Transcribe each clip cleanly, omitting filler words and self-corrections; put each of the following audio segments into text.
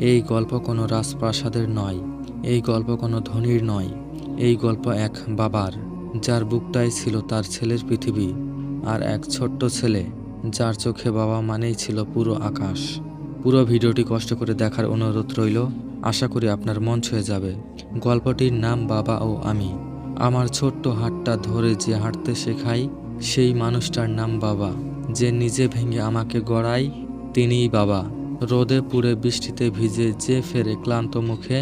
এই গল্প কোনো রাজপ্রাসাদের নয়, এই গল্প কোনো ধনীর নয়। এই গল্প এক বাবার, যার বুকটাই ছিল তার ছেলের পৃথিবী, আর এক ছোট্ট ছেলে যার চোখে বাবা মানেই ছিল পুরো আকাশ। পুরো ভিডিওটি কষ্ট করে দেখার অনুরোধ রইল। আশা করি আপনার মন ছুঁয়ে যাবে। গল্পটির নাম বাবা ও আমি। আমার ছোট্ট হাতটা ধরে যে হাঁটতে শেখাই, সেই মানুষটার নাম বাবা। যে নিজে ভেঙে আমাকে গড়ায়, তিনিই বাবা। রোদে পুড়ে বৃষ্টিতে ভিজে যে ফেরে ক্লান্ত মুখে,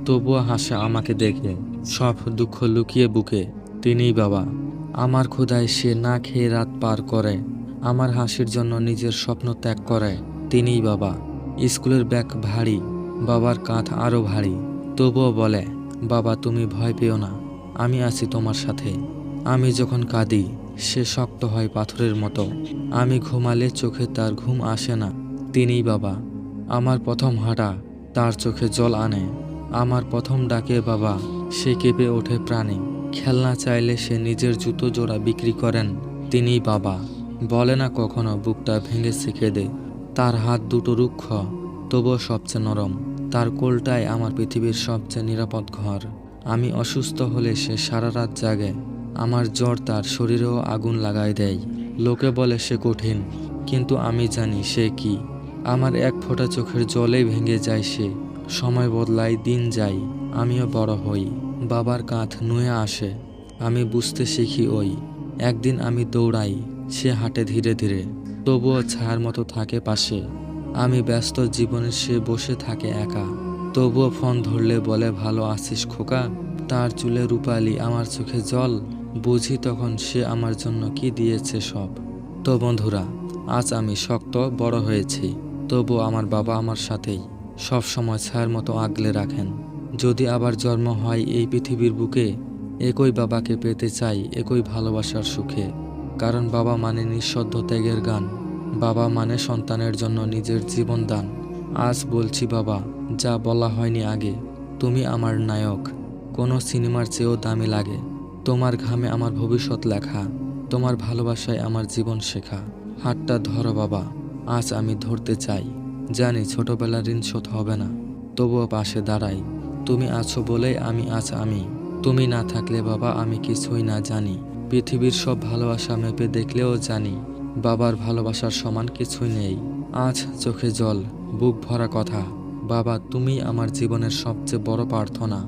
তবুও হাসে আমাকে দেখে, সব দুঃখ লুকিয়ে বুকে, তিনিই বাবা। আমার ক্ষুধায় সে না খেয়ে রাত পার করে, আমার হাসির জন্য নিজের স্বপ্ন ত্যাগ করে, তিনিই বাবা। স্কুলের ব্যাগ ভারী, বাবার কাঁধ আরও ভারী, তবুও বলে, বাবা তুমি ভয় পেও না, আমি আছি তোমার সাথে। আমি যখন কাঁদি সে শক্ত হয় পাথরের মতো, আমি ঘুমালে চোখে তার ঘুম আসে না, তিনিই বাবা। আমার প্রথম হাঁটা তার চোখে জল আনে, আমার প্রথম ডাকে বাবা সে কেঁপে ওঠে প্রাণে। খেলনা চাইলে সে নিজের জুতো জোড়া বিক্রি করেন, তিনিই বাবা। বলে না কখনো বুকটা ভেঙে শিখে দে। তার হাত দুটো রুক্ষ, তবুও সবচেয়ে নরম। তার কোলটাই আমার পৃথিবীর সবচেয়ে নিরাপদ ঘর। আমি অসুস্থ হলে সে সারা রাত জাগে, আমার জ্বর তার শরীরেও আগুন লাগায় দেয়। লোকে বলে সে কঠিন, কিন্তু আমি জানি সে কি। আমার এক ফোঁটা চোখের জলেই ভেঙে যায় সে। সময় বদলায়, দিন যায়, আমিও বড় হই। বাবার কাঁধ নুয়ে আসে, আমি বুঝতে শিখি ওই। একদিন আমি দৌড়াই, সে হাঁটে ধীরে ধীরে, তবুও ছায়ার মতো থাকে পাশে। আমি ব্যস্ত জীবনে সে বসে থাকে একা, তবুও ফোন ধরলে বলে ভালো আছিস খোকা। তার চুলে রূপালি, আমার চোখে জল, বুঝি তখন সে আমার জন্য কি দিয়েছে সব। তো বন্ধুরা, আজ আমি শক্ত বড় হয়েছি, তবু আমার বাবা আমার সাথেই সব সময় ছায়ার মতো আগলে রাখেন। যদি আবার জন্ম হয় এই পৃথিবীর বুকে, একই বাবাকে পেতে চাই, একই ভালোবাসার সুখে। কারণ বাবা মানে নিঃশব্দ ত্যাগের গান, বাবা মানে সন্তানের জন্য নিজের জীবন দান। আজ বলছি বাবা, যা বলা হয়নি আগে, তুমি আমার নায়ক, কোনো সিনেমার চেয়েও দামি লাগে। তোমার ঘামে আমার ভবিষ্যৎ লেখা, তোমার ভালোবাসায় আমার জীবন শেখা। হাতটা ধরো বাবা, আজ আমি ধরতে চাই। জানি ছোটবেলার ঋণ শোধ হবে না, তবুও পাশে দাঁড়াই। তুমি আছো বলেই আমি আজ আমি। তুমি না থাকলে বাবা আমি কিছুই না জানি। পৃথিবীর সব ভালোবাসা মেপে দেখলেও জানি, বাবার ভালোবাসার সমান কিছুই নেই। আজ চোখে জল, বুক ভরা কথা, বাবা তুমি আমার জীবনের সবচেয়ে বড় প্রার্থনা।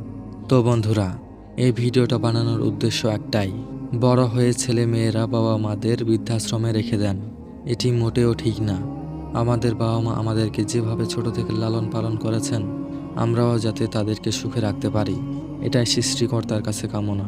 তো বন্ধুরা, এই ভিডিওটা বানানোর উদ্দেশ্য একটাই, বড় হয়ে ছেলে মেয়েরা বাবা মাদের বৃদ্ধাশ্রমে রেখে দেন। এটি মোটেও ঠিক না। আমাদের বাবা মা আমাদেরকে যেভাবে ছোট থেকে লালন পালন করেছেন, আমরাও যাতে তাদেরকে সুখে রাখতে পারি, এটাই সৃষ্টিকর্তার কাছে কামনা।